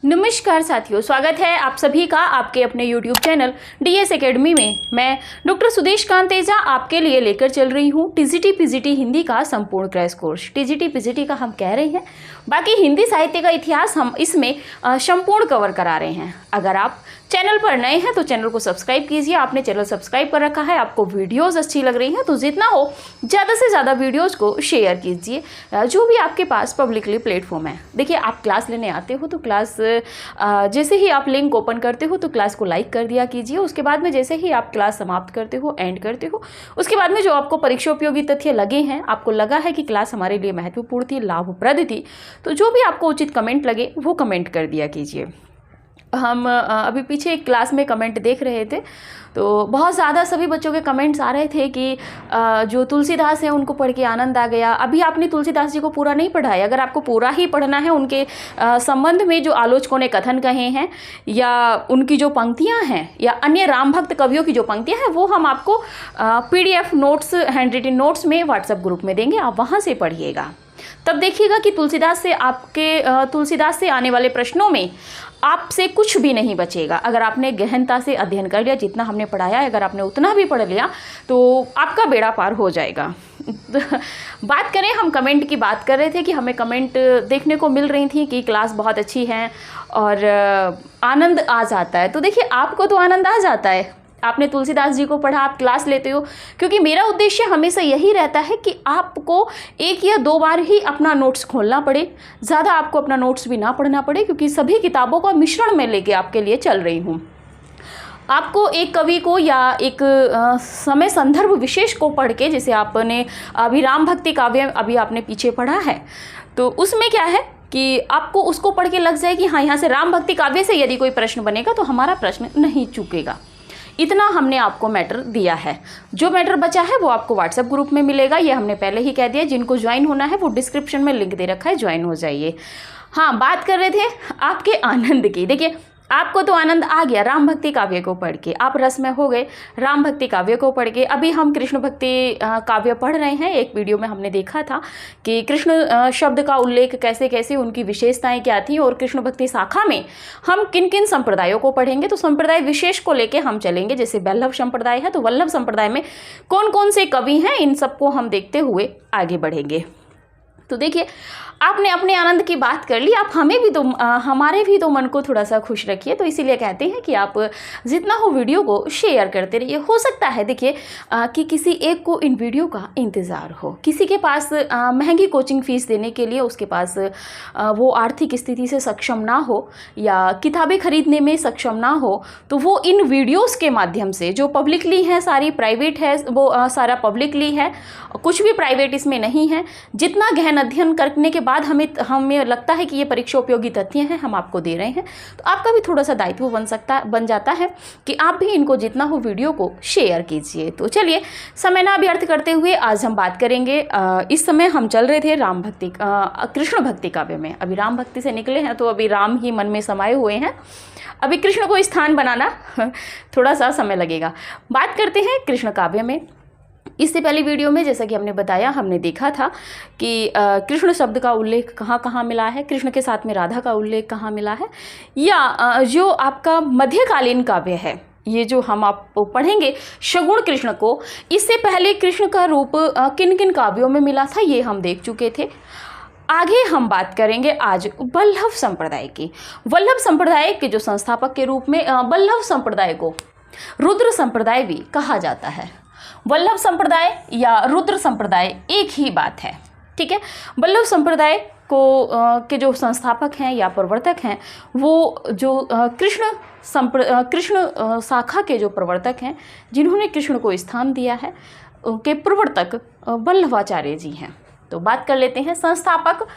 नमस्कार साथियों, स्वागत है आप सभी का आपके अपने YouTube चैनल DS एकेडमी में। मैं डॉक्टर सुदेश कांत तेजा आपके लिए लेकर चल रही हूँ TGT PGT हिंदी का संपूर्ण क्रैश कोर्स। TGT PGT का हम कह रहे हैं, बाकी हिंदी साहित्य का इतिहास हम इसमें संपूर्ण कवर करा रहे हैं। अगर आप चैनल पर नए हैं तो चैनल को सब्सक्राइब कीजिए। आपने चैनल सब्सक्राइब कर रखा है, आपको वीडियोस अच्छी लग रही हैं तो जितना हो ज़्यादा से ज़्यादा वीडियोस को शेयर कीजिए जो भी आपके पास पब्लिकली प्लेटफॉर्म है। देखिए, आप क्लास लेने आते हो तो क्लास जैसे ही आप लिंक ओपन करते हो तो क्लास को लाइक कर दिया कीजिए। उसके बाद में जैसे ही आप क्लास समाप्त करते हो, एंड करते हो, उसके बाद में जो आपको परीक्षा उपयोगी तथ्य लगे हैं, आपको लगा है कि क्लास हमारे लिए महत्वपूर्ण थी, लाभप्रद थी, तो जो भी आपको उचित कमेंट लगे वो कमेंट कर दिया कीजिए। हम अभी पीछे एक क्लास में कमेंट देख रहे थे तो बहुत ज़्यादा सभी बच्चों के कमेंट्स आ रहे थे कि जो तुलसीदास हैं उनको पढ़ के आनंद आ गया। अभी आपने तुलसीदास जी को पूरा नहीं पढ़ा है। अगर आपको पूरा ही पढ़ना है, उनके संबंध में जो आलोचकों ने कथन कहे हैं या उनकी जो पंक्तियां हैं या अन्य राम भक्त कवियों की जो पंक्तियां हैं, वो हम आपको PDF notes, hand written notes में व्हाट्सएप ग्रुप में देंगे। आप वहाँ से पढ़िएगा, तब देखिएगा कि तुलसीदास से आने वाले प्रश्नों में आपसे कुछ भी नहीं बचेगा। अगर आपने गहनता से अध्ययन कर लिया, जितना हमने पढ़ाया है, अगर आपने उतना भी पढ़ लिया तो आपका बेड़ा पार हो जाएगा। बात करें, हम कमेंट की बात कर रहे थे कि हमें कमेंट देखने को मिल रही थी कि क्लास बहुत अच्छी है और आनंद आ जाता है। तो देखिए, आपको तो आनंद आ जाता है, आपने तुलसीदास जी को पढ़ा, आप क्लास लेते हो, क्योंकि मेरा उद्देश्य हमेशा यही रहता है कि आपको एक या दो बार ही अपना नोट्स खोलना पड़े, ज़्यादा आपको अपना नोट्स भी ना पढ़ना पड़े, क्योंकि सभी किताबों का मिश्रण मैं लेके आपके लिए चल रही हूँ। आपको एक कवि को या एक समय संदर्भ विशेष को पढ़ के, जैसे आपने अभी राम भक्ति काव्य अभी आपने पीछे पढ़ा है, तो उसमें क्या है कि आपको उसको पढ़ के लग जाए कि हाँ, यहाँ से राम भक्ति काव्य से यदि कोई प्रश्न बनेगा तो हमारा प्रश्न नहीं चूकेगा। इतना हमने आपको मैटर दिया है। जो मैटर बचा है वो आपको व्हाट्सएप ग्रुप में मिलेगा, ये हमने पहले ही कह दिया। जिनको ज्वाइन होना है वो डिस्क्रिप्शन में लिंक दे रखा है, ज्वाइन हो जाइए। हाँ, बात कर रहे थे आपके आनंद की। देखिए, आपको तो आनंद आ गया राम भक्ति काव्य को पढ़ के, आप रस में हो गए राम भक्ति काव्य को पढ़ के। अभी हम कृष्ण भक्ति काव्य पढ़ रहे हैं। एक वीडियो में हमने देखा था कि कृष्ण शब्द का उल्लेख कैसे कैसे, उनकी विशेषताएं क्या थी, और कृष्ण भक्ति शाखा में हम किन किन संप्रदायों को पढ़ेंगे। तो संप्रदाय विशेष को लेके हम चलेंगे। जैसे वल्लभ संप्रदाय है तो वल्लभ संप्रदाय में कौन कौन से कवि हैं, इन सबको हम देखते हुए आगे बढ़ेंगे। तो देखिए, आपने अपने आनंद की बात कर ली, आप हमारे भी तो मन को थोड़ा सा खुश रखिए। तो इसीलिए कहते हैं कि आप जितना हो वीडियो को शेयर करते रहिए। हो सकता है देखिए कि किसी एक को इन वीडियो का इंतज़ार हो, किसी के पास महंगी कोचिंग फीस देने के लिए उसके पास वो आर्थिक स्थिति से सक्षम ना हो या किताबें खरीदने में सक्षम ना हो, तो वो इन वीडियोज़ के माध्यम से, जो पब्लिकली है, सारी प्राइवेट है, वो सारा पब्लिकली है, कुछ भी प्राइवेट इसमें नहीं है। जितना गहन अध्ययन करने के बाद हमें लगता है कि ये परीक्षा उपयोगी तथ्य हैं, हम आपको दे रहे हैं, तो आपका भी थोड़ा सा दायित्व बन जाता है कि आप भी इनको जितना हो वीडियो को शेयर कीजिए। तो चलिए, समय ना व्यर्थ करते हुए आज हम बात करेंगे। इस समय हम चल रहे थे राम भक्ति कृष्ण भक्ति काव्य में। अभी राम भक्ति से निकले हैं तो अभी राम ही मन में समाये हुए हैं, अभी कृष्ण को स्थान बनाना थोड़ा सा समय लगेगा। बात करते हैं कृष्ण काव्य में। इससे पहले वीडियो में जैसा कि हमने बताया, हमने देखा था कि कृष्ण शब्द का उल्लेख कहाँ कहाँ मिला है, कृष्ण के साथ में राधा का उल्लेख कहाँ मिला है, या जो आपका मध्यकालीन काव्य है, ये जो हम आपको पढ़ेंगे शगुण कृष्ण को, इससे पहले कृष्ण का रूप किन किन काव्यों में मिला था, ये हम देख चुके थे। आगे हम बात करेंगे आज वल्लभ संप्रदाय की। वल्लभ संप्रदाय के जो संस्थापक के रूप में वल्लभ संप्रदाय को रुद्र संप्रदाय भी कहा जाता है। वल्लभ संप्रदाय या रुद्र संप्रदाय एक ही बात है, ठीक है। वल्लभ संप्रदाय को के जो संस्थापक हैं या प्रवर्तक हैं, वो जो कृष्ण शाखा के जो प्रवर्तक हैं, जिन्होंने कृष्ण को स्थान दिया है, उनके प्रवर्तक वल्लभाचार्य जी हैं। तो बात कर लेते हैं संस्थापक।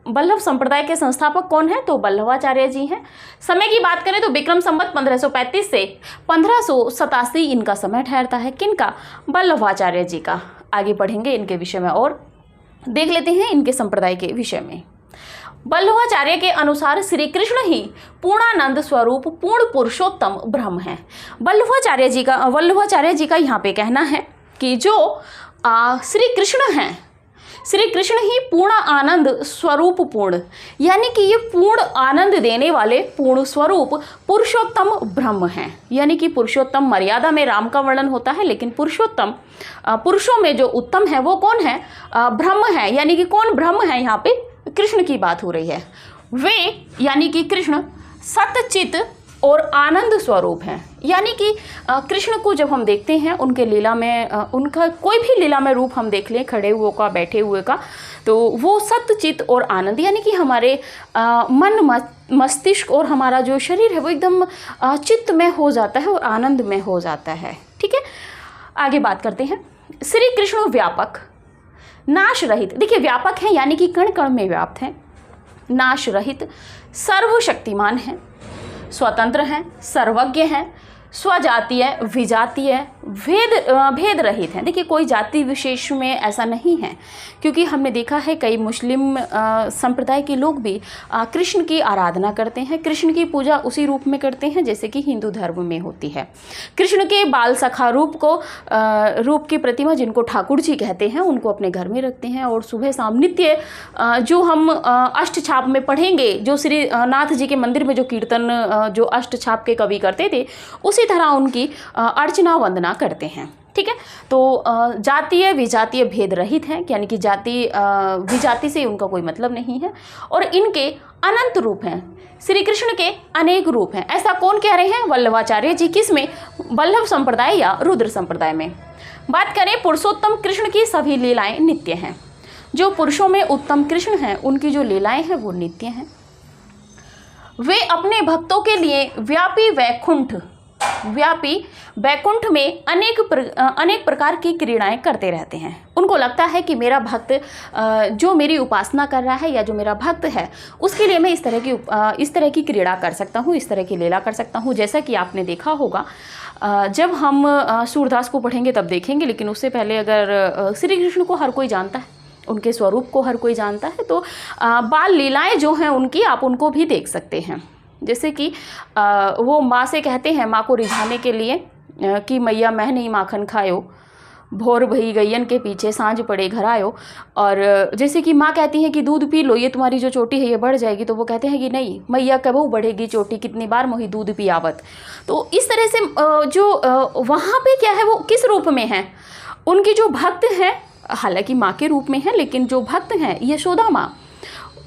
वल्लभ संप्रदाय के संस्थापक कौन है, तो वल्लभाचार्य जी हैं। समय की बात करें तो विक्रम संवत 1535 से 1587 इनका समय ठहरता है। किनका? वल्लभाचार्य जी का। आगे बढ़ेंगे इनके विषय में और देख लेते हैं इनके संप्रदाय के विषय में। वल्लभाचार्य के अनुसार श्री कृष्ण ही पूर्णानंद स्वरूप पूर्ण पुरुषोत्तम ब्रह्म हैं। वल्लभाचार्य जी का यहाँ पे कहना है कि जो श्री कृष्ण हैं, श्री कृष्ण ही पूर्ण आनंद स्वरूप पूर्ण, यानी कि ये पूर्ण आनंद देने वाले पूर्ण स्वरूप पुरुषोत्तम ब्रह्म हैं। यानी कि पुरुषोत्तम मर्यादा में राम का वर्णन होता है, लेकिन पुरुषोत्तम पुरुषों में जो उत्तम है वो कौन है? ब्रह्म है। यानी कि कौन ब्रह्म है? यहाँ पे कृष्ण की बात हो रही है। वे यानी कि कृष्ण सतचित और आनंद स्वरूप हैं। यानी कि कृष्ण को जब हम देखते हैं उनके लीला में, उनका कोई भी लीला में रूप हम देख लें, खड़े हुए का, बैठे हुए का, तो वो सतचित और आनंद, यानी कि हमारे मन मस्तिष्क और हमारा जो शरीर है वो एकदम चित्त में हो जाता है और आनंद में हो जाता है। ठीक है, आगे बात करते हैं। श्री कृष्ण व्यापक नाश रहित, देखिए व्यापक है यानी कि कण कण में व्याप्त हैं, नाश रहित, सर्वशक्तिमान हैं, स्वतंत्र हैं, सर्वज्ञ हैं, स्वजातीय, विजातीय, भेद रहित हैं। देखिए कोई जाति विशेष में ऐसा नहीं है, क्योंकि हमने देखा है कई मुस्लिम संप्रदाय के लोग भी कृष्ण की आराधना करते हैं, कृष्ण की पूजा उसी रूप में करते हैं जैसे कि हिंदू धर्म में होती है। कृष्ण के बाल सखा रूप की प्रतिमा, जिनको ठाकुर जी कहते हैं, उनको अपने घर में रखते हैं और सुबह शाम नित्य जो हम अष्टछाप में पढ़ेंगे, जो श्री नाथ जी के मंदिर में जो कीर्तन जो अष्टछाप के कवि करते थे, उसी तरह उनकी अर्चना वंदना करते हैं। ठीक है, तो जातीय विजातीय भेद रहित हैं, यानी कि जाति विजाति से उनका कोई मतलब नहीं है, और इनके अनंत रूप हैं। श्री कृष्ण के अनेक रूप हैं। ऐसा कौन कह रहे हैं? वल्लभाचार्य जी। किस में? वल्लभ संप्रदाय या रुद्र संप्रदाय में। बात करें पुरुषोत्तम कृष्ण की सभी लीलाएं नित्य हैं। जो पुरुषों में उत्तम कृष्ण हैं उनकी जो लीलाएं हैं वो नित्य हैं। वे अपने भक्तों के लिए व्यापी वैकुंठ में अनेक प्रकार की क्रीड़ाएं करते रहते हैं। उनको लगता है कि मेरा भक्त जो मेरी उपासना कर रहा है या जो मेरा भक्त है उसके लिए मैं इस तरह की क्रीड़ा कर सकता हूँ, इस तरह की लीला कर सकता हूँ। जैसा कि आपने देखा होगा, जब हम सूरदास को पढ़ेंगे तब देखेंगे, लेकिन उससे पहले अगर श्री कृष्ण को हर कोई जानता है, उनके स्वरूप को हर कोई जानता है, तो बाल लीलाएं जो हैं उनकी आप उनको भी देख सकते हैं। जैसे कि वो माँ से कहते हैं, माँ को रिझाने के लिए कि मैया मैं नहीं माखन खायो, भोर भई गैयन के पीछे सांझ पड़े घर आयो। और जैसे कि माँ कहती है कि दूध पी लो, ये तुम्हारी जो चोटी है ये बढ़ जाएगी, तो वो कहते हैं कि नहीं मैया कबहू बढ़ेगी चोटी, कितनी बार मोही दूध पियावत। तो इस तरह से जो वहाँ पे क्या है, वो किस रूप में है? उनकी जो भक्त हैं, हालांकि माँ के रूप में है, लेकिन जो भक्त हैं यशोदा माँ,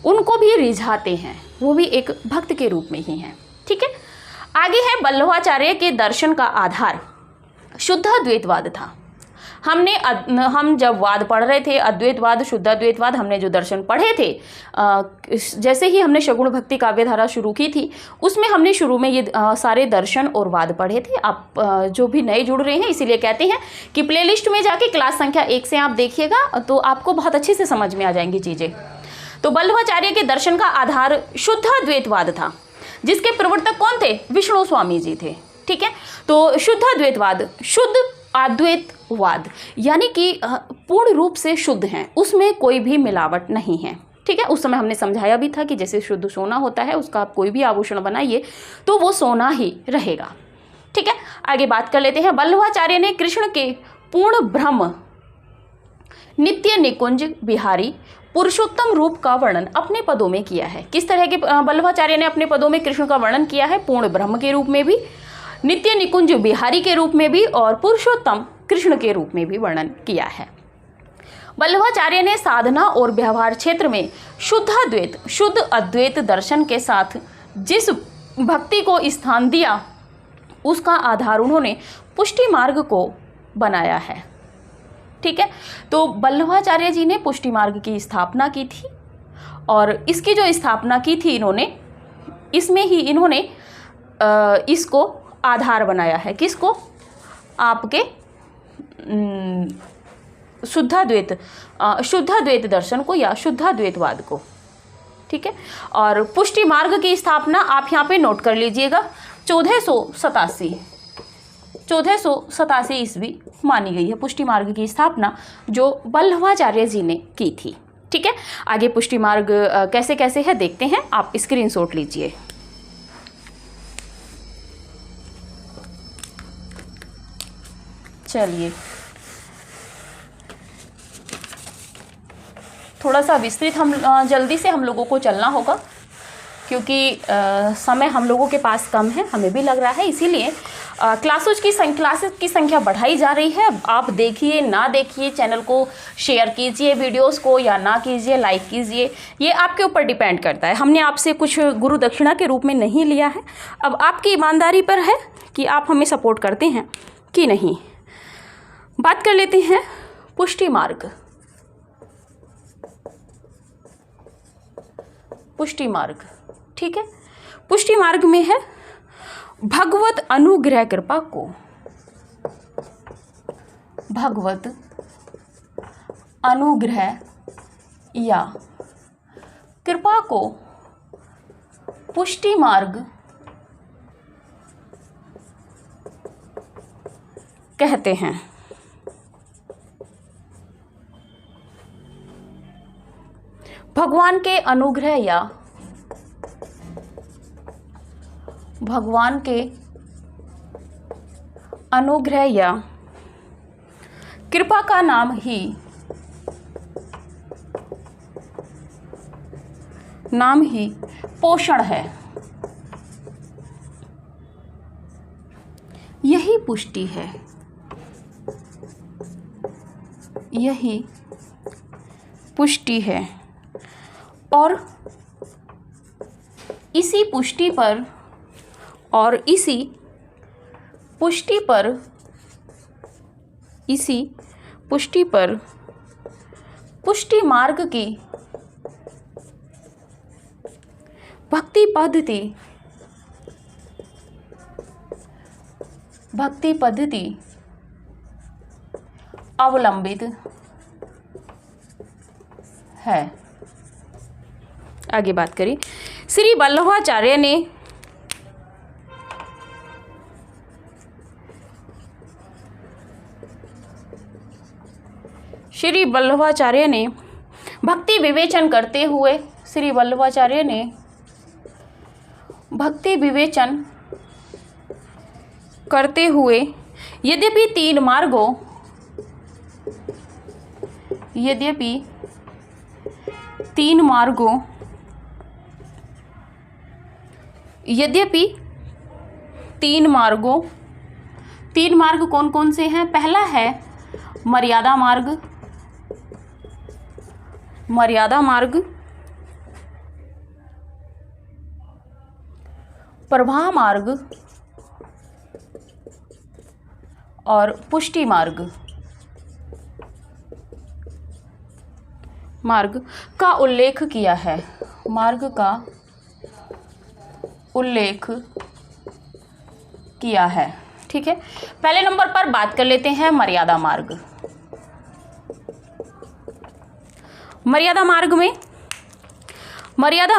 उनको भी रिझाते हैं, वो भी एक भक्त के रूप में ही हैं। ठीक है, आगे है वल्लभाचार्य के दर्शन का आधार शुद्ध अद्वैतवाद था। हम जब वाद पढ़ रहे थे, अद्वैतवाद, शुद्ध अद्वैतवाद, हमने जो दर्शन पढ़े थे, जैसे ही हमने शगुण भक्ति काव्यधारा शुरू की थी, उसमें हमने शुरू में ये सारे दर्शन और वाद पढ़े थे। आप जो भी नए जुड़ रहे हैं, इसीलिए कहते हैं कि प्लेलिस्ट में जाके क्लास संख्या 1 से आप देखिएगा तो आपको बहुत अच्छे से समझ में आ जाएंगी चीज़ें। तो वल्लभाचार्य के दर्शन का आधार शुद्ध अद्वैतवाद था, जिसके प्रवर्तक कौन थे? विष्णु स्वामी जी थे। ठीक है, तो शुद्ध अद्वैतवाद, शुद्ध अद्वैतवाद यानी कि पूर्ण रूप से शुद्ध हैं, उसमें कोई भी मिलावट नहीं है। ठीक है, उस समय हमने समझाया भी था कि जैसे शुद्ध सोना होता है, उसका आप कोई भी आभूषण बनाइए तो वो सोना ही रहेगा। ठीक है, आगे बात कर लेते हैं। वल्लभाचार्य ने कृष्ण के पूर्ण ब्रह्म, नित्य निकुंज बिहारी, पुरुषोत्तम रूप का वर्णन अपने पदों में किया है। किस तरह के वल्लभाचार्य ने अपने पदों में कृष्ण का वर्णन किया है? पूर्ण ब्रह्म के रूप में भी, नित्य निकुंज बिहारी के रूप में भी, और पुरुषोत्तम कृष्ण के रूप में भी वर्णन किया है। वल्लभाचार्य ने साधना और व्यवहार क्षेत्र में शुद्ध अद्वैत दर्शन के साथ जिस भक्ति को स्थान दिया, उसका आधार उन्होंने पुष्टि मार्ग को बनाया है। ठीक है, तो वल्लभाचार्य जी ने पुष्टि मार्ग की स्थापना की थी, और इसकी जो स्थापना की थी इन्होंने, इसमें ही इन्होंने इसको आधार बनाया है। किसको? आपके शुद्धाद्वैत दर्शन को या शुद्धाद्वैतवाद को। ठीक है, और पुष्टि मार्ग की स्थापना आप यहाँ पे नोट कर लीजिएगा, 1487 ईस्वी मानी गई है पुष्टि मार्ग की स्थापना, जो वल्लभाचार्य जी ने की थी। ठीक है, आगे पुष्टि मार्ग कैसे कैसे है देखते हैं, आप स्क्रीनशॉट लीजिए। चलिए, थोड़ा सा विस्तृत हम जल्दी से हम लोगों को चलना होगा, क्योंकि समय हम लोगों के पास कम है, हमें भी लग रहा है, इसीलिए क्लासेस की संख्या बढ़ाई जा रही है। आप देखिए ना देखिए, चैनल को शेयर कीजिए, वीडियोस को, या ना कीजिए, लाइक कीजिए, ये आपके ऊपर डिपेंड करता है। हमने आपसे कुछ गुरु दक्षिणा के रूप में नहीं लिया है, अब आपकी ईमानदारी पर है कि आप हमें सपोर्ट करते हैं कि नहीं। बात कर लेते हैं पुष्टि मार्ग। पुष्टि मार्ग, ठीक है। पुष्टि मार्ग में है भगवत अनुग्रह कृपा को, भगवत अनुग्रह या कृपा को पुष्टि मार्ग कहते हैं। भगवान के अनुग्रह या भगवान के अनुग्रह या कृपा का नाम ही पोषण है, यही पुष्टि है, यही पुष्टि है। और इसी पुष्टि पर पुष्टि मार्ग की भक्ति पद्धति अवलंबित है। आगे बात करें, श्री वल्लभाचार्य ने भक्ति विवेचन करते हुए, श्री वल्लभाचार्य ने भक्ति विवेचन करते हुए यद्यपि तीन मार्ग कौन कौन से हैं? पहला है मर्यादा मार्ग, प्रवाह मार्ग और पुष्टि मार्ग का उल्लेख किया है। मार्ग का उल्लेख किया है, ठीक है। पहले नंबर पर बात कर लेते हैं मर्यादा मार्ग। मर्यादा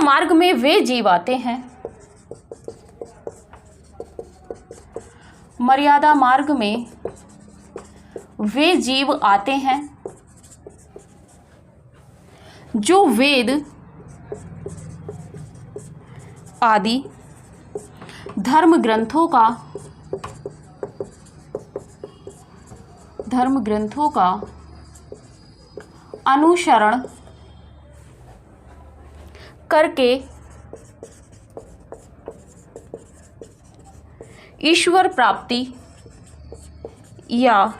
मार्ग में वे जीव आते हैं, मर्यादा मार्ग में वे जीव आते हैं जो वेद आदि धर्म ग्रंथों का अनुसरण करके ईश्वर प्राप्ति या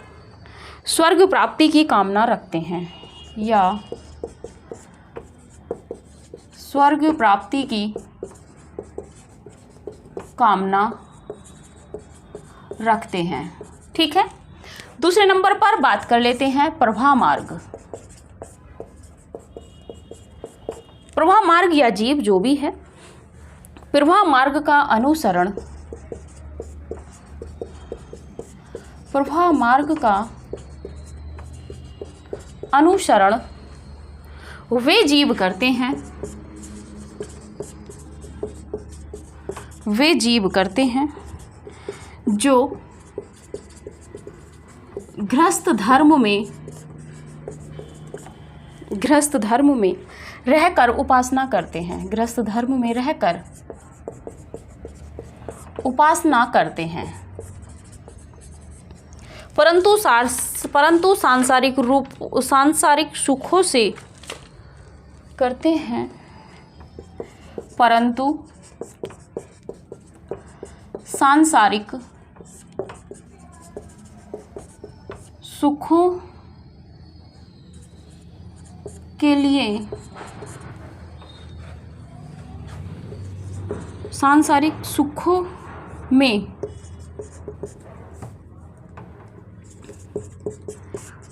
स्वर्ग प्राप्ति की कामना रखते हैं, या स्वर्ग प्राप्ति की कामना रखते हैं, ठीक है। दूसरे नंबर पर बात कर लेते हैं प्रवाह मार्ग या जीव जो भी है, प्रवाह मार्ग का अनुसरण, प्रवाह मार्ग का अनुसरण वे जीव करते हैं जो गृहस्थ धर्म में रहकर उपासना करते हैं, गृहस्थ धर्म में रहकर उपासना करते हैं, परंतु सांसारिक सुखों से करते हैं, परंतु सांसारिक सुखों के लिए सांसारिक सुखों में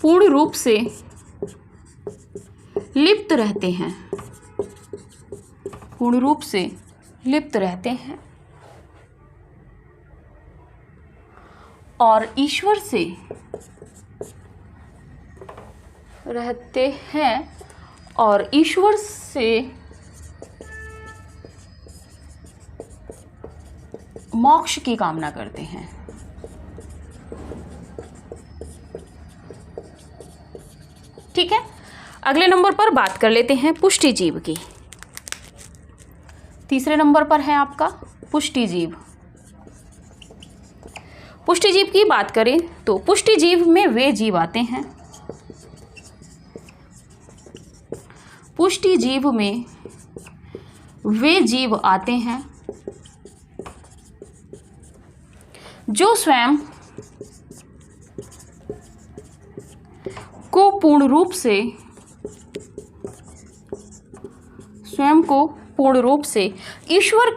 पूर्ण रूप से लिप्त रहते हैं, पूर्ण रूप से लिप्त रहते हैं और ईश्वर से रहते हैं और ईश्वर से मोक्ष की कामना करते हैं। ठीक है, अगले नंबर पर बात कर लेते हैं पुष्टि जीव की। तीसरे नंबर पर है आपका पुष्टि जीव। पुष्टि जीव की बात करें तो पुष्टि जीव में वे जीव आते हैं, पुष्टि जीव में वे जीव आते हैं जो स्वयं को पूर्ण रूप से ईश्वर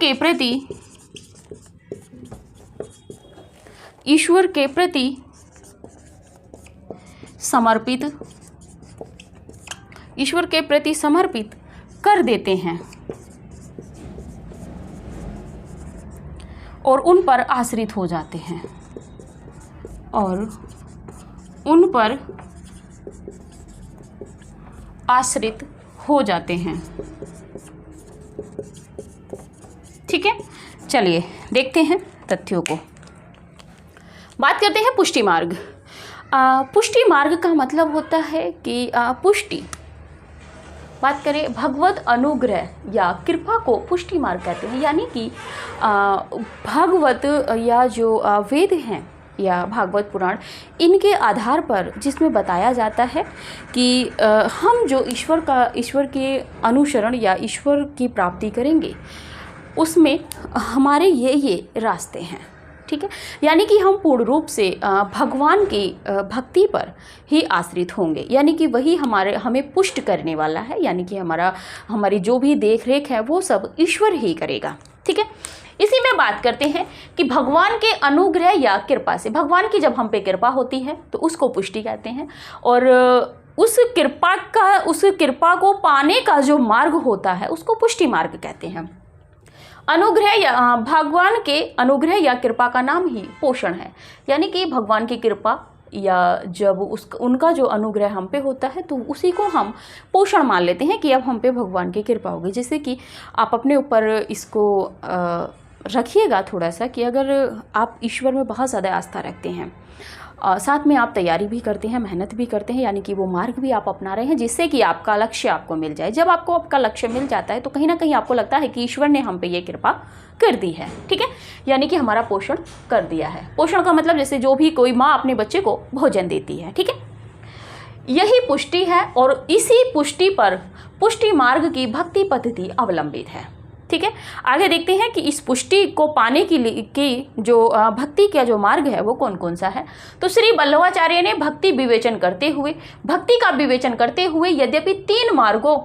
के प्रति समर्पित कर देते हैं और उन पर आश्रित हो जाते हैं ठीक है, चलिए देखते हैं तथ्यों को। बात करते हैं पुष्टि मार्ग। पुष्टि मार्ग का मतलब होता है कि पुष्टि, बात करें भगवत अनुग्रह या कृपा को पुष्टि मार्ग कहते हैं। यानी कि भगवत या जो वेद हैं या भागवत पुराण, इनके आधार पर जिसमें बताया जाता है कि हम जो ईश्वर के अनुसरण या ईश्वर की प्राप्ति करेंगे, उसमें हमारे ये रास्ते हैं। ठीक है, यानी कि हम पूर्ण रूप से भगवान की भक्ति पर ही आश्रित होंगे, यानी कि वही हमें पुष्ट करने वाला है, यानी कि हमारी जो भी देख रेख है वो सब ईश्वर ही करेगा। ठीक है, इसी में बात करते हैं कि भगवान के अनुग्रह या कृपा से, भगवान की जब हम पे कृपा होती है तो उसको पुष्टि कहते हैं, और उस कृपा को पाने का जो मार्ग होता है उसको पुष्टि मार्ग कहते हैं। अनुग्रह या भगवान के अनुग्रह या कृपा का नाम ही पोषण है, यानी कि भगवान की कृपा या जब उनका जो अनुग्रह हम पे होता है तो उसी को हम पोषण मान लेते हैं कि अब हम पे भगवान की कृपा होगी। जैसे कि आप अपने ऊपर इसको रखिएगा थोड़ा सा कि अगर आप ईश्वर में बहुत ज़्यादा आस्था रखते हैं, साथ में आप तैयारी भी करते हैं, मेहनत भी करते हैं, यानी कि वो मार्ग भी आप अपना रहे हैं जिससे कि आपका लक्ष्य आपको मिल जाए। जब आपको आपका लक्ष्य मिल जाता है तो कहीं ना कहीं आपको लगता है कि ईश्वर ने हम पे ये कृपा कर दी है। ठीक है, यानी कि हमारा पोषण कर दिया है। पोषण का मतलब जैसे जो भी कोई माँ अपने बच्चे को भोजन देती है। ठीक है, यही पुष्टि है और इसी पुष्टि पर पुष्टि मार्ग की भक्ति पद्धति अवलंबित है। ठीक है, आगे देखते हैं कि इस पुष्टि को पाने की जो भक्ति का जो मार्ग है वो कौन कौन सा है। तो श्री वल्लभाचार्य ने भक्ति का विवेचन करते हुए यद्यपि 3 मार्गों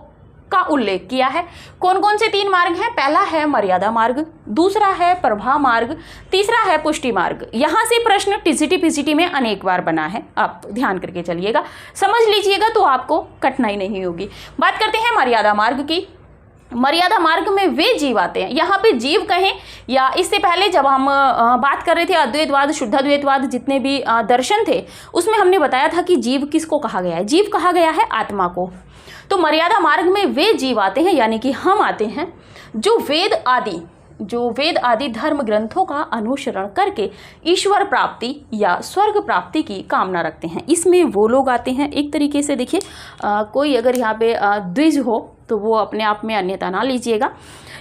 का उल्लेख किया है। कौन कौन से 3 मार्ग हैं? पहला है मर्यादा मार्ग, दूसरा है प्रभा मार्ग, तीसरा है पुष्टि मार्ग। यहाँ से प्रश्न टीसीटी पीसीटी में अनेक बार बना है, आप ध्यान करके चलिएगा, समझ लीजिएगा तो आपको कठिनाई नहीं होगी। बात करते हैं मर्यादा मार्ग की। मर्यादा मार्ग में वे जीव आते हैं, यहाँ पे जीव कहें या इससे पहले जब हम बात कर रहे थे अद्वैतवाद शुद्धाद्वैतवाद जितने भी दर्शन थे उसमें हमने बताया था कि जीव किसको कहा गया है? जीव कहा गया है आत्मा को। तो मर्यादा मार्ग में वे जीव आते हैं, यानी कि हम आते हैं जो वेद आदि धर्म ग्रंथों का अनुसरण करके ईश्वर प्राप्ति या स्वर्ग प्राप्ति की कामना रखते हैं। इसमें वो लोग आते हैं, एक तरीके से देखिए कोई अगर यहाँ पे द्विज हो तो वो अपने आप में अन्यथा ना लीजिएगा।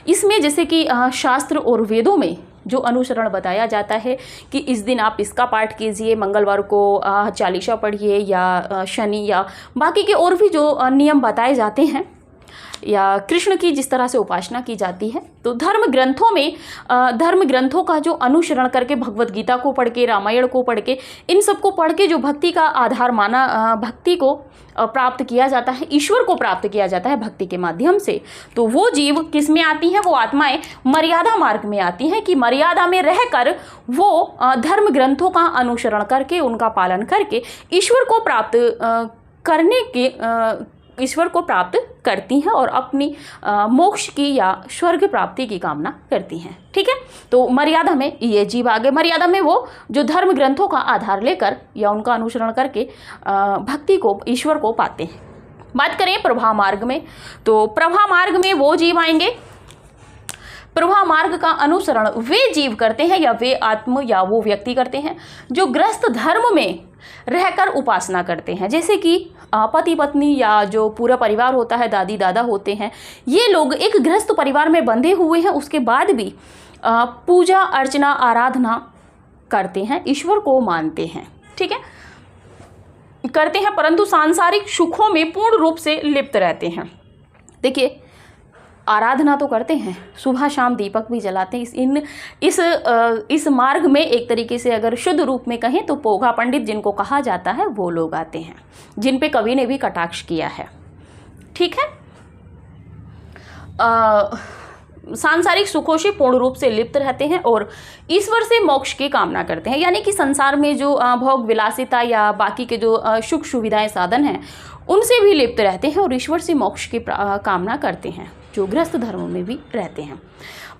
इसमें जैसे कि शास्त्र और वेदों में जो अनुसरण बताया जाता है कि इस दिन आप इसका पाठ कीजिए, मंगलवार को चालीसा पढ़िए या शनि या बाकी के और भी जो नियम बताए जाते हैं, या कृष्ण की जिस तरह से उपासना की जाती है। तो धर्म ग्रंथों का जो अनुसरण करके, भगवत गीता को पढ़ के, रामायण को पढ़ के, इन सब को पढ़ के जो भक्ति का आधार माना, भक्ति को प्राप्त किया जाता है, ईश्वर को प्राप्त किया जाता है भक्ति के माध्यम से। तो वो जीव किस में आती हैं? वो आत्माएं मर्यादा मार्ग में आती हैं कि मर्यादा में रहकर वो धर्म ग्रंथों का अनुसरण करके, उनका पालन करके ईश्वर को प्राप्त करती हैं और अपनी मोक्ष की या स्वर्ग प्राप्ति की कामना करती हैं। ठीक है, तो मर्यादा में ये जीव आगे, मर्यादा में वो जो धर्म ग्रंथों का आधार लेकर या उनका अनुसरण करके भक्ति को, ईश्वर को पाते हैं। बात करें प्रभा मार्ग में, तो प्रभा मार्ग में वो जीव आएंगे, प्रभा मार्ग का अनुसरण वे जीव करते हैं या वे आत्म या वो व्यक्ति करते हैं जो गृहस्थ धर्म में रहकर उपासना करते हैं। जैसे कि पति पत्नी या जो पूरा परिवार होता है, दादी दादा होते हैं, ये लोग एक गृहस्थ परिवार में बंधे हुए हैं, उसके बाद भी पूजा अर्चना आराधना करते हैं, ईश्वर को मानते हैं। ठीक है, करते हैं, परंतु सांसारिक सुखों में पूर्ण रूप से लिप्त रहते हैं। देखिए, आराधना तो करते हैं, सुबह शाम दीपक भी जलाते हैं। इस मार्ग में एक तरीके से अगर शुद्ध रूप में कहें तो पोघा पंडित जिनको कहा जाता है वो लोग आते हैं, जिन पे कवि ने भी कटाक्ष किया है। ठीक है, सांसारिक सुखों से पूर्ण रूप से लिप्त रहते हैं और ईश्वर से मोक्ष की कामना करते हैं, यानी कि संसार में जो भोग विलासिता या बाकी के जो सुख सुविधाएं साधन हैं उनसे भी लिप्त रहते हैं और ईश्वर से मोक्ष की कामना करते हैं, जो गृहस्थ धर्म में भी रहते हैं।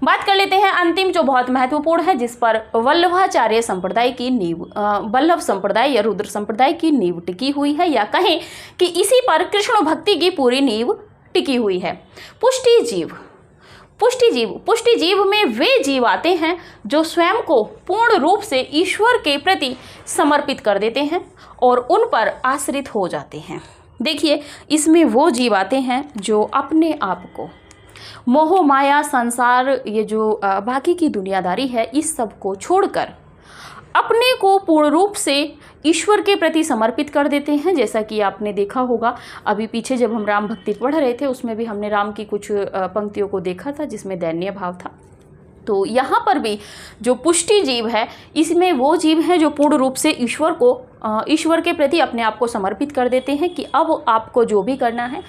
बात कर लेते हैं अंतिम, जो बहुत महत्वपूर्ण है, जिस पर वल्लभाचार्य संप्रदाय की नींव, वल्लभ संप्रदाय या रुद्र संप्रदाय की नींव टिकी हुई है, या कहें कि इसी पर कृष्ण भक्ति की पूरी नींव टिकी हुई है। पुष्टि जीव में वे जीव आते हैं जो स्वयं को पूर्ण रूप से ईश्वर के प्रति समर्पित कर देते हैं और उन पर आश्रित हो जाते हैं। देखिए, इसमें वो जीव आते हैं जो अपने आप को मोह माया संसार, ये जो बाकी की दुनियादारी है, इस सब को छोड़कर अपने को पूर्ण रूप से ईश्वर के प्रति समर्पित कर देते हैं। जैसा कि आपने देखा होगा, अभी पीछे जब हम राम भक्ति पढ़ रहे थे उसमें भी हमने राम की कुछ पंक्तियों को देखा था जिसमें दैन्य भाव था। तो यहाँ पर भी जो पुष्टि जीव है, इसमें वो जीव हैं जो पूर्ण रूप से ईश्वर के प्रति अपने आप को समर्पित कर देते हैं कि अब आपको जो भी करना है,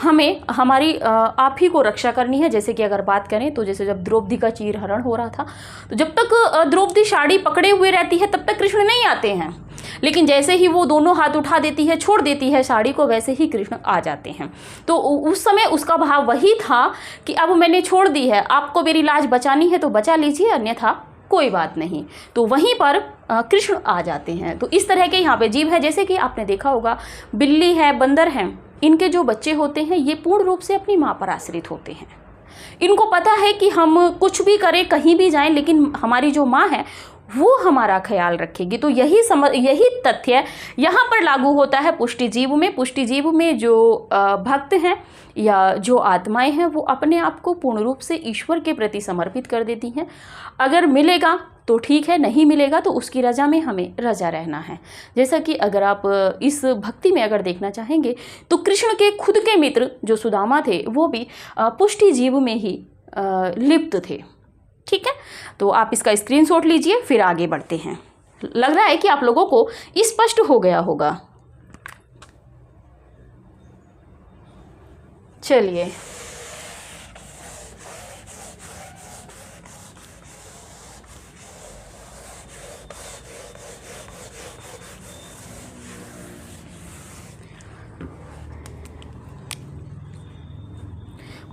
हमें हमारी आप ही को रक्षा करनी है। जैसे कि अगर बात करें तो जैसे जब द्रौपदी का चीरहरण हो रहा था, तो जब तक द्रौपदी साड़ी पकड़े हुए रहती है तब तक कृष्ण नहीं आते हैं, लेकिन जैसे ही वो दोनों हाथ उठा देती है, छोड़ देती है साड़ी को, वैसे ही कृष्ण आ जाते हैं। तो उस समय उसका भाव वही था कि अब मैंने छोड़ दी है, आपको मेरी लाज बचानी है तो बचा लीजिए, अन्यथा कोई बात नहीं। तो वहीं पर कृष्ण आ जाते हैं। तो इस तरह के यहाँ पे जीव है, जैसे कि आपने देखा होगा बिल्ली है, बंदर हैं, इनके जो बच्चे होते हैं ये पूर्ण रूप से अपनी माँ पर आश्रित होते हैं। इनको पता है कि हम कुछ भी करें, कहीं भी जाएं, लेकिन हमारी जो माँ है वो हमारा ख्याल रखेगी। तो यही तथ्य यहाँ पर लागू होता है पुष्टि जीव में। पुष्टि जीव में जो भक्त हैं या जो आत्माएं हैं वो अपने आप को पूर्ण रूप से ईश्वर के प्रति समर्पित कर देती हैं। अगर मिलेगा तो ठीक है, नहीं मिलेगा तो उसकी रजा में हमें रजा रहना है। जैसा कि अगर आप इस भक्ति में अगर देखना चाहेंगे तो कृष्ण के खुद के मित्र जो सुदामा थे वो भी पुष्टि जीव में ही लिप्त थे। ठीक है, तो आप इसका स्क्रीनशॉट लीजिए, फिर आगे बढ़ते हैं। लग रहा है कि आप लोगों को स्पष्ट हो गया होगा। चलिए,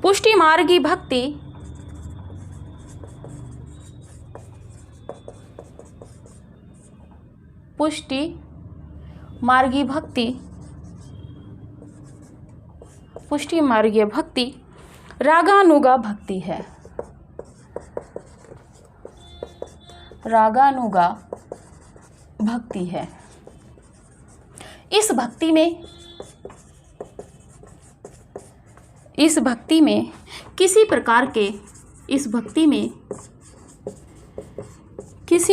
पुष्टि मार्गी भक्ति पुष्टि मार्गी भक्ति रागानुगा भक्ति है। रागानुगा भक्ति है। इस भक्ति में किसी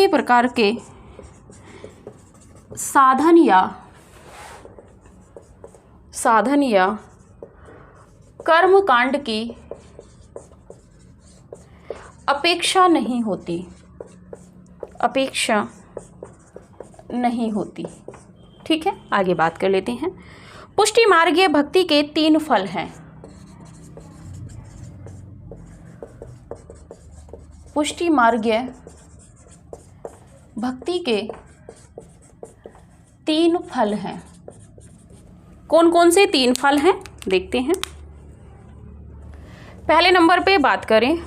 प्रकार के साधन या कर्म कांड की अपेक्षा नहीं होती, अपेक्षा नहीं होती। ठीक है, आगे बात कर लेते हैं। पुष्टि मार्गीय भक्ति के 3 फल हैं। पुष्टि मार्गीय भक्ति के 3 फल हैं। कौन कौन से 3 फल हैं देखते हैं। पहले नंबर पे बात करें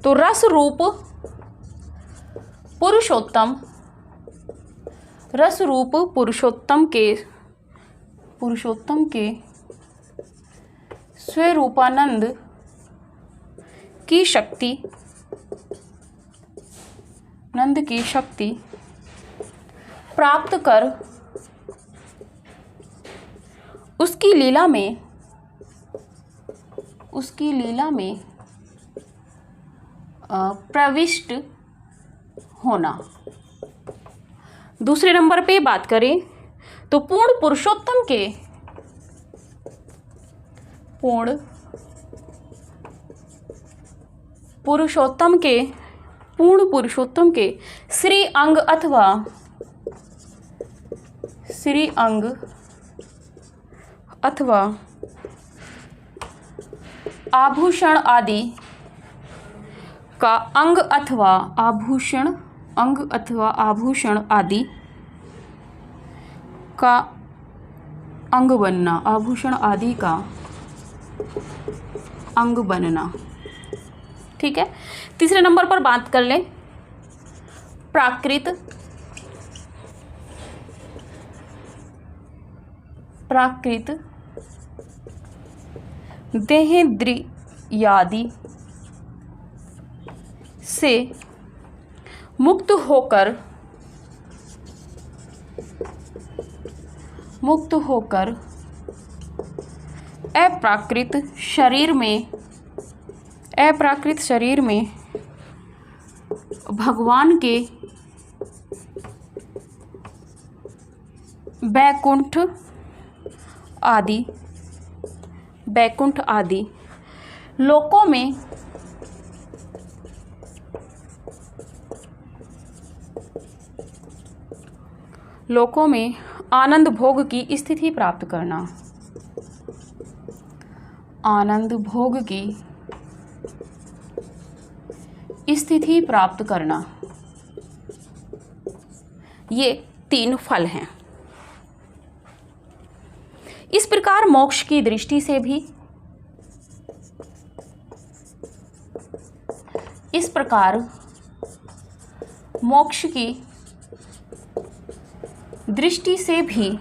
तो रस रूप पुरुषोत्तम, रस रूप पुरुषोत्तम के स्वरूपानंद की शक्ति, नंद की शक्ति प्राप्त कर उसकी लीला में प्रविष्ट होना। दूसरे नंबर पे बात करें तो पूर्ण पुरुषोत्तम के श्री अंग अथवा आभूषण आदि का अंग अथवा आभूषण आदि का अंग बनना, आभूषण आदि का अंग बनना। ठीक है, तीसरे नंबर पर बात कर लें प्राकृत देहेंद्रियादि से मुक्त होकर अप्राकृत शरीर में भगवान के बैकुंठ आदि लोकों में आनंद भोग की स्थिति प्राप्त करना, आनंद भोग की स्थिति प्राप्त करना। ये 3 फल हैं। इस प्रकार मोक्ष की दृष्टि से भी, मोक्ष की दृष्टि से भी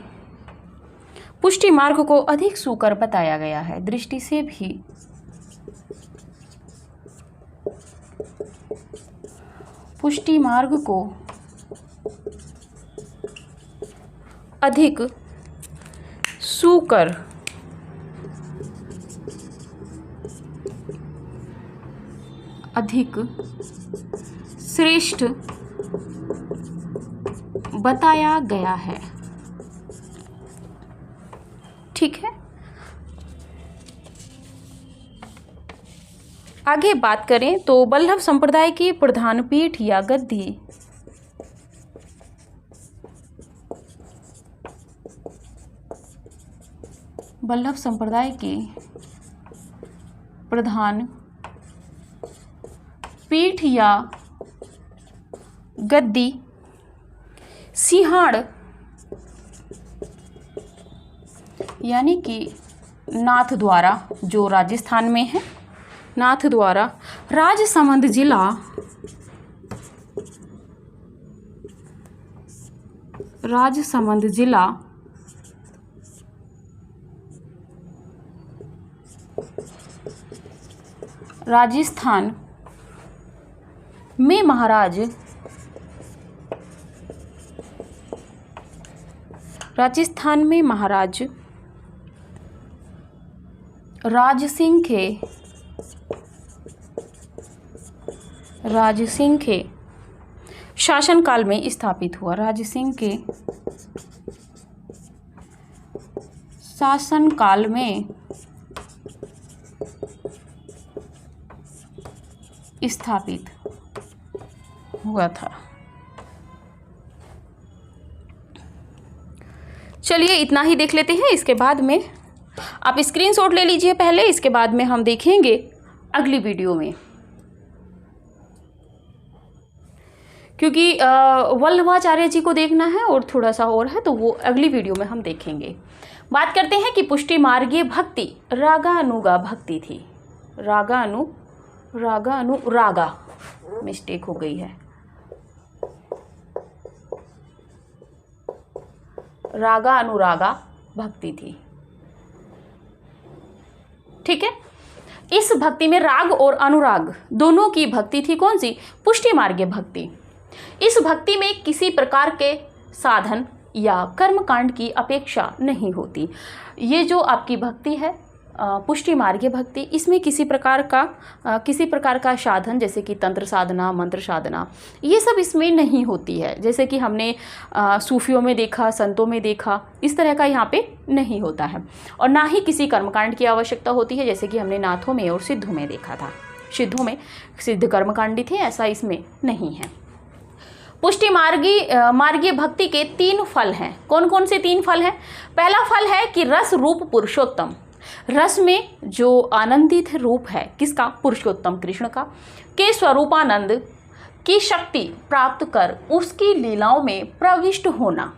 पुष्टि मार्ग को अधिक सुकर बताया गया है। दृष्टि से भी पुष्टि मार्ग को अधिक सुकर अधिक श्रेष्ठ बताया गया है। ठीक है, आगे बात करें तो वल्लभ संप्रदाय की प्रधान पीठ या गद्दी वल्लभ संप्रदाय की प्रधान पीठ या गद्दी सिंहाड़ यानी कि नाथ द्वारा, जो राजस्थान में है, नाथ द्वारा राजसमंद जिला राजस्थान में महाराज राज सिंह के शासनकाल में स्थापित हुआ। राज सिंह के शासनकाल में स्थापित हुआ था। चलिए इतना ही देख लेते हैं। इसके बाद में आप स्क्रीनशॉट ले लीजिए पहले, इसके बाद में हम देखेंगे अगली वीडियो में, क्योंकि वल्लभाचार्य जी को देखना है और थोड़ा सा और है, तो वो अगली वीडियो में हम देखेंगे। बात करते हैं कि पुष्टि मार्गीय भक्ति रागानुगा भक्ति थी। रागा मिस्टेक हो गई है, रागा अनुरागा भक्ति थी। ठीक है, इस भक्ति में राग और अनुराग दोनों की भक्ति थी। कौन सी? पुष्टि मार्गीय भक्ति। इस भक्ति में किसी प्रकार के साधन या कर्मकांड की अपेक्षा नहीं होती। ये जो आपकी भक्ति है पुष्टि मार्गीय भक्ति, इसमें किसी प्रकार का साधन जैसे कि तंत्र साधना, मंत्र साधना, ये सब इसमें नहीं होती है। जैसे कि हमने सूफियों में देखा, संतों में देखा, इस तरह का यहाँ पे नहीं होता है। और ना ही किसी कर्मकांड की आवश्यकता होती है, जैसे कि हमने नाथों में और सिद्धों में देखा था। सिद्धों में सिद्ध कर्मकांडी थे, ऐसा इसमें नहीं है। पुष्टि मार्गीय भक्ति के 3 फल हैं। कौन कौन से 3 फल हैं? पहला फल है कि रस रूप पुरुषोत्तम, रस में जो आनंदित रूप है किसका? पुरुषोत्तम कृष्ण का, के स्वरूपानंद की शक्ति प्राप्त कर उसकी लीलाओं में प्रविष्ट होना।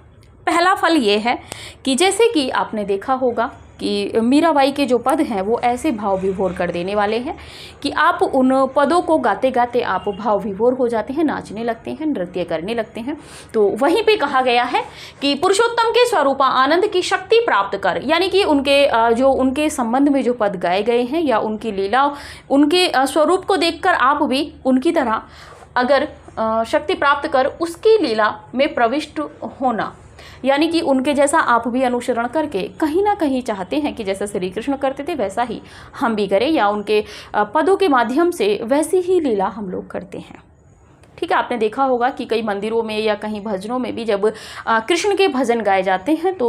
पहला फल ये है कि जैसे कि आपने देखा होगा कि मीराबाई के जो पद हैं वो ऐसे भाव विभोर कर देने वाले हैं कि आप उन पदों को गाते गाते आप भाव विभोर हो जाते हैं, नाचने लगते हैं, नृत्य करने लगते हैं। तो वहीं पे कहा गया है कि पुरुषोत्तम के स्वरूपा आनंद की शक्ति प्राप्त कर, यानी कि उनके संबंध में जो पद गाए गए हैं या उनकी लीला, उनके स्वरूप को देखकर आप भी उनकी तरह अगर शक्ति प्राप्त कर उसकी लीला में प्रविष्ट होना, यानी कि उनके जैसा आप भी अनुसरण करके कहीं ना कहीं चाहते हैं कि जैसा श्री कृष्ण करते थे वैसा ही हम भी करें, या उनके पदों के माध्यम से वैसी ही लीला हम लोग करते हैं। ठीक है, आपने देखा होगा कि कई मंदिरों में या कहीं भजनों में भी जब कृष्ण के भजन गाए जाते हैं तो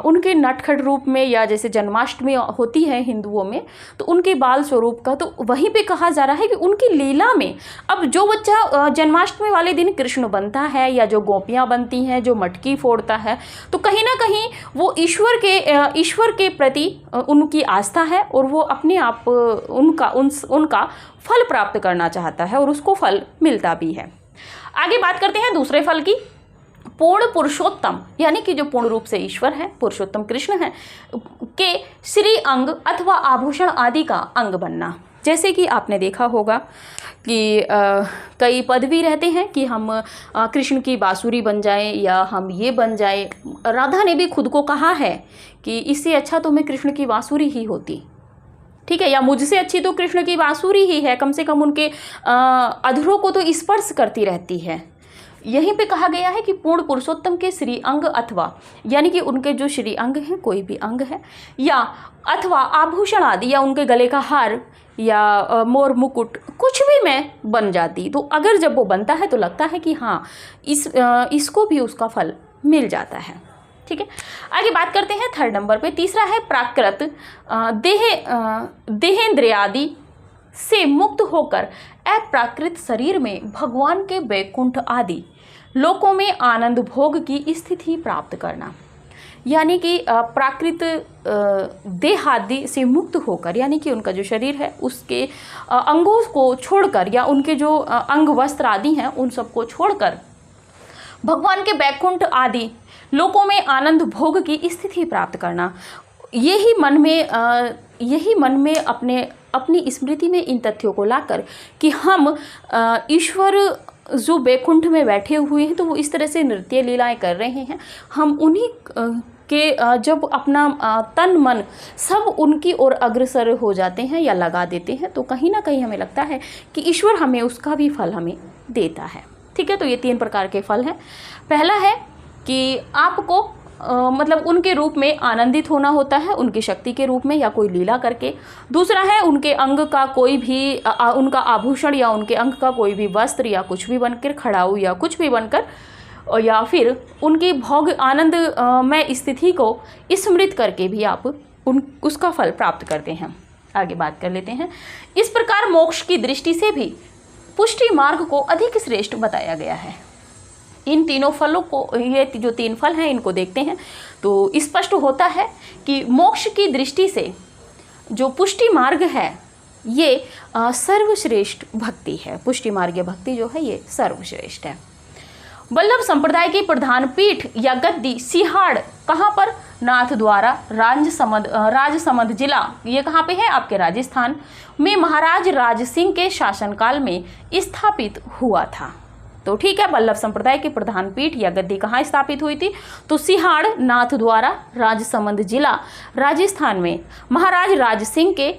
उनके नटखट रूप में, या जैसे जन्माष्टमी होती है हिंदुओं में तो उनके बाल स्वरूप का, तो वहीं पे कहा जा रहा है कि उनकी लीला में अब जो बच्चा जन्माष्टमी वाले दिन कृष्ण बनता है या जो गोपियाँ बनती हैं, जो मटकी फोड़ता है, तो कहीं ना कहीं वो ईश्वर के प्रति उनकी आस्था है और वो अपने आप उनका फल प्राप्त करना चाहता है और उसको फल मिलता भी है। आगे बात करते हैं दूसरे फल की, पूर्ण पुरुषोत्तम, यानी कि जो पूर्ण रूप से ईश्वर है, पुरुषोत्तम कृष्ण है, के श्री अंग अथवा आभूषण आदि का अंग बनना। जैसे कि आपने देखा होगा कि कई पद भी रहते हैं कि हम कृष्ण की बांसुरी बन जाएं या हम ये बन जाएं। राधा ने भी खुद को कहा है कि इससे अच्छा तो मैं कृष्ण की बांसुरी ही होती, ठीक है, या मुझसे अच्छी तो कृष्ण की बांसुरी ही है, कम से कम उनके अधरों को तो स्पर्श करती रहती है। यहीं पे कहा गया है कि पूर्ण पुरुषोत्तम के श्री अंग अथवा, यानी कि उनके जो श्री अंग हैं, कोई भी अंग है, या अथवा आभूषण आदि, या उनके गले का हार या मोर मुकुट, कुछ भी मैं बन जाती। तो अगर जब वो बनता है तो लगता है कि हाँ इसको भी उसका फल मिल जाता है। ठीक है, आगे बात करते हैं 3rd नंबर पे। तीसरा है प्राकृत देहेंद्रियादि से मुक्त होकर अप्राकृत शरीर में भगवान के वैकुंठ आदि लोकों में आनंद भोग की स्थिति प्राप्त करना। यानी कि प्राकृत देहादि से मुक्त होकर, यानी कि उनका जो शरीर है उसके अंगों को छोड़कर, या उनके जो अंग वस्त्र आदि हैं उन सबको छोड़कर भगवान के वैकुंठ आदि लोकों में आनंद भोग की स्थिति प्राप्त करना। यही मन में अपनी स्मृति में इन तथ्यों को लाकर कि हम ईश्वर जो वैकुंठ में बैठे हुए हैं तो वो इस तरह से नृत्य लीलाएं कर रहे हैं, हम उन्हीं के जब अपना तन मन सब उनकी ओर अग्रसर हो जाते हैं या लगा देते हैं तो कहीं ना कहीं हमें लगता है कि ईश्वर हमें उसका भी फल हमें देता है। ठीक है, तो ये 3 प्रकार के फल हैं। पहला है कि आपको मतलब उनके रूप में आनंदित होना होता है, उनकी शक्ति के रूप में या कोई लीला करके। दूसरा है उनके अंग का कोई भी उनका आभूषण या उनके अंग का कोई भी वस्त्र या कुछ भी बनकर, खड़ाऊ या कुछ भी बनकर, या फिर उनकी भोग आनंद में स्थिति को स्मृत करके भी आप उसका फल प्राप्त करते हैं। आगे बात कर लेते हैं। इस प्रकार मोक्ष की दृष्टि से भी पुष्टि मार्ग को अधिक श्रेष्ठ बताया गया है। इन तीनों फलों को, ये जो 3 फल हैं, इनको देखते हैं तो स्पष्ट होता है कि मोक्ष की दृष्टि से जो पुष्टि मार्ग है ये सर्वश्रेष्ठ भक्ति है। पुष्टि मार्ग भक्ति जो है ये सर्वश्रेष्ठ है। वल्लभ संप्रदाय की प्रधान पीठ या गद्दी सिहाड़ कहाँ पर? नाथ द्वारा राजसमंद जिला, ये कहाँ पे है? आपके राजस्थान में महाराज राज सिंह के शासनकाल में स्थापित हुआ था। तो ठीक है, वल्लभ संप्रदाय की प्रधान पीठ या गद्दी कहाँ स्थापित हुई थी? तो सिहाड़ नाथ द्वारा राजसमंद जिला राजस्थान में महाराज राज सिंह के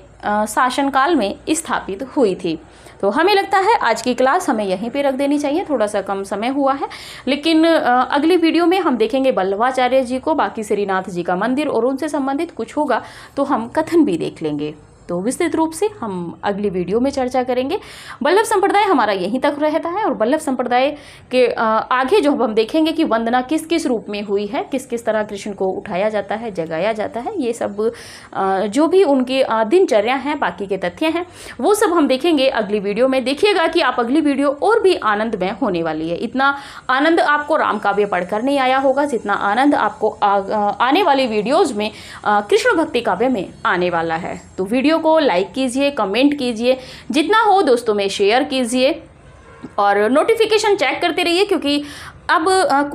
शासनकाल में स्थापित हुई थी। तो हमें लगता है आज की क्लास हमें यहीं पे रख देनी चाहिए, थोड़ा सा कम समय हुआ है, लेकिन अगली वीडियो में हम देखेंगे वल्लभाचार्य जी को, बाकी श्रीनाथ जी का मंदिर और उनसे संबंधित कुछ होगा तो हम कथन भी देख लेंगे। तो विस्तृत रूप से हम अगली वीडियो में चर्चा करेंगे। वल्लभ संप्रदाय हमारा यहीं तक रहता है और वल्लभ संप्रदाय के आगे जो हम देखेंगे कि वंदना किस किस रूप में हुई है, किस किस तरह कृष्ण को उठाया जाता है, जगाया जाता है, ये सब जो भी उनकी दिनचर्या हैं, बाकी के तथ्य हैं, वो सब हम देखेंगे अगली वीडियो में। देखिएगा कि आप अगली वीडियो और भी आनंदमय होने वाली है। इतना आनंद आपको राम काव्य पढ़कर नहीं आया होगा जितना आनंद आपको आने वाली वीडियोज़ में कृष्ण भक्ति काव्य में आने वाला है। तो वीडियो को लाइक कीजिए, कमेंट कीजिए, जितना हो दोस्तों में शेयर कीजिए और नोटिफिकेशन चेक करते रहिए, क्योंकि अब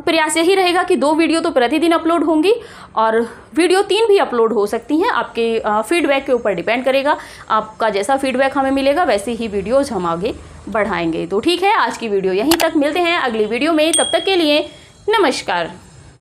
प्रयास यही रहेगा कि 2 वीडियो तो प्रतिदिन अपलोड होंगी और वीडियो 3 भी अपलोड हो सकती हैं। आपके फीडबैक के ऊपर डिपेंड करेगा। आपका जैसा फीडबैक हमें मिलेगा वैसे ही वीडियोज़ हम आगे बढ़ाएंगे। तो ठीक है, आज की वीडियो यहीं तक, मिलते हैं अगली वीडियो में, तब तक के लिए नमस्कार।